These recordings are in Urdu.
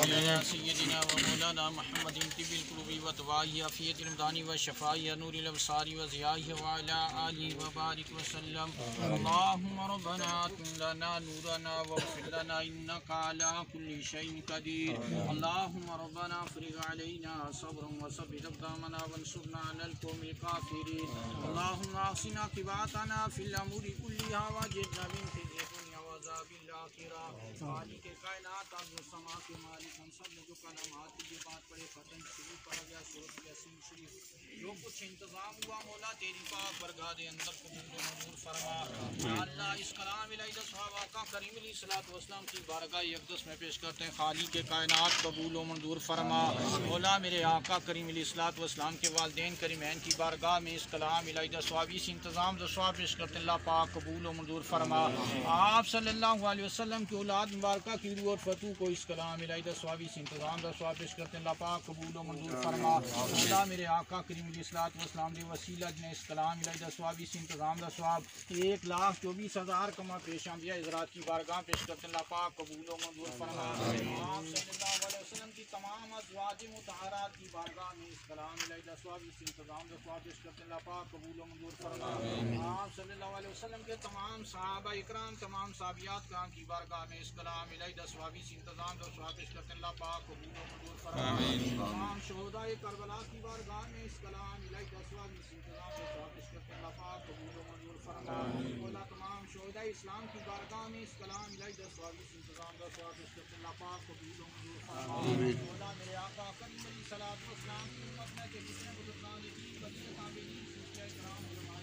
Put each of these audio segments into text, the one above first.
على سيدنا ومولانا محمد طب القلوب ودوائها عافية الأبدان وشفائها نور الأبصار وضيائها وعلى آله وبارك وسلم. اللهم ربنا أتم لنا نورنا واغفر لنا إنك على كل شيء قدير. اللهم ربنا افرغ علينا صبرا وثبت أقدامنا وانصرنا على القوم الكافرين. اللهم أحسن عاقبتنا في الأمور كلها وأجرنا من خزي الدنيا وعذاب الآخرة. خالق کائنات عرض و سما کے مالک ہم سب نے جو کلمات کی بات پڑھے ختم شریف پڑھا گیا سورۃ یاسین شریف جو کچھ انتظام ہوا مولا تیری پاک برگاہ دے اندر قبول و منظور فرما. یا اللہ اس کلام الہی صحابہ آقا کریم علیہ الصلوۃ والسلام کی بارگاہ اقدس میں پیش کرتے ہیں. خالق کائنات قبول و منظور فرما. مولا میرے آقا کریم علیہ الصلوۃ والسلام کے والدین کریمین کی بارگاہ میں اس کلام الہی ثوابی سے انتظام ثواب پیش کرتے ہیں. اللہ پاک قبول و منظور فرما. آپ صلی اللہ علیہ وسلم کی اولاد مبارکہ کی روح اور فتو کو اس کلام الہی ثوابی سے انتظام ثواب پیش کرتے ہیں. اللہ پاک قبول و منظور فرما. مولا میرے آقا کریم علیہ الصلوۃ والسلام کے وسیلہ نے اس کلام الہی ثوابی سے انتظام ثواب 1,24,000 کما پیش آمدیہ حضرات کی بارگاہ پیش کرتے ہیں. اللہ پاک قبول و منظور فرما. آپ صلی اللہ علیہ وسلم کی تمام ازواج مطہرات کی بارگاہ میں اس کلام الہی ثوابی سے انتظام ثواب پیش کرتے ہیں. اللہ پاک قبول و منظور فرما. آپ صلی اللہ علیہ وسلم کے تمام صحابہ اکرام تمام صحابیات کرام کی بارگاہ میں اس کلام الہی ثوابی سے انتظام ثواب پیش کرتے ہیں. اللہ پاک قبول و منظور فرما. تمام شہداء کربلا کی بارگاہ میں اس کلام الہی ثوابی سے انتظام ثواب پیش کرتے ہیں. اللہ پاک قبول و منظور فرما. مولا تمام شہداء اسلام کی بارگاہ میں اس کلام الہی ثوابی سے انتظام ثواب پیش کرتے ہیں. اللہ پاک قبول و منظور فرما. مولا میرے آقا کریم علیہ الصلوۃ والسلام کی امت میں کہ جتنے بزرگان دین ولی تابعین صوفیاء کرام علماء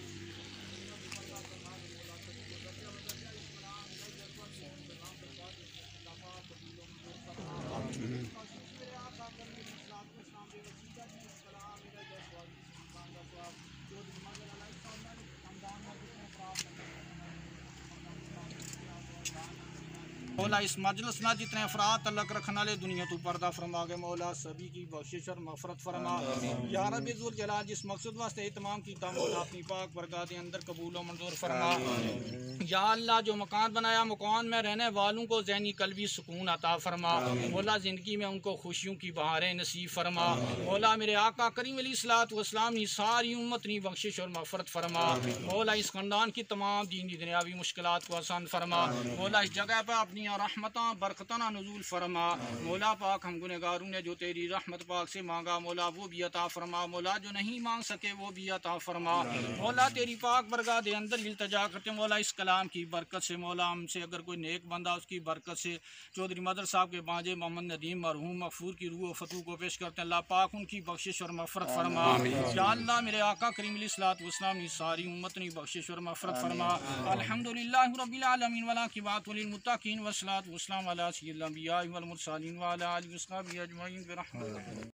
مولا اس مجلس نہ جتنے افراد تعلق رکھنے والے دنیا تو پردہ فرما گئے. مولا سبھی کی بخشش اور مغفرت فرما. یا رب ذوالجلال جس مقصد واسطے اہتمام کیتا مولا اپنی پاک برگاہ دے اندر قبول و منظور فرما. یا اللہ جو مکان بنایا مکان میں رہنے والوں کو ذہنی قلبی سکون عطا فرما. مولا زندگی میں ان کو خوشیوں کی بہاریں نصیب فرما. مولا میرے آقا کریم علیہ الصلوۃ والسلام کی ساری امت کی بخشش اور مغفرت فرما. مولا اس خاندان کی تمام دینی دنیاوی مشکلات کو آسان فرما. مولا اس جگہ پہ اپنی رحمتاں برکتاں نزول فرما. مولا پاک ہم گنہگاروں نے جو تیری رحمت پاک سے مانگا مولا وہ بھی عطا فرما. مولا جو نہیں مانگ سکے وہ بھی عطا فرما. مولا تیری پاک برگاہ دے اندر التجا کرتے مولا اس کلام کی برکت سے. مولا ہم سے اگر کوئی نیک بندہ اس کی برکت سے چودھری مدر صاحب کے بانجے محمد ندیم مرحوم مغفور کی روح و فتو کو پیش کرتے ہیں. اللہ پاک ان کی بخشش اور مغفرت فرما. یا اللہ میرے آقا کریم علیہ الصلوۃ والسلام کی ساری امت کی بخشش اور مغفرت فرما. الحمدللہ رب العالمین والعاقبۃ للمتقین والصلاۃ والسلام علی سید الانبیاء والمرسلین وعلی آلہ وصحبہ اجمعین برحمتک.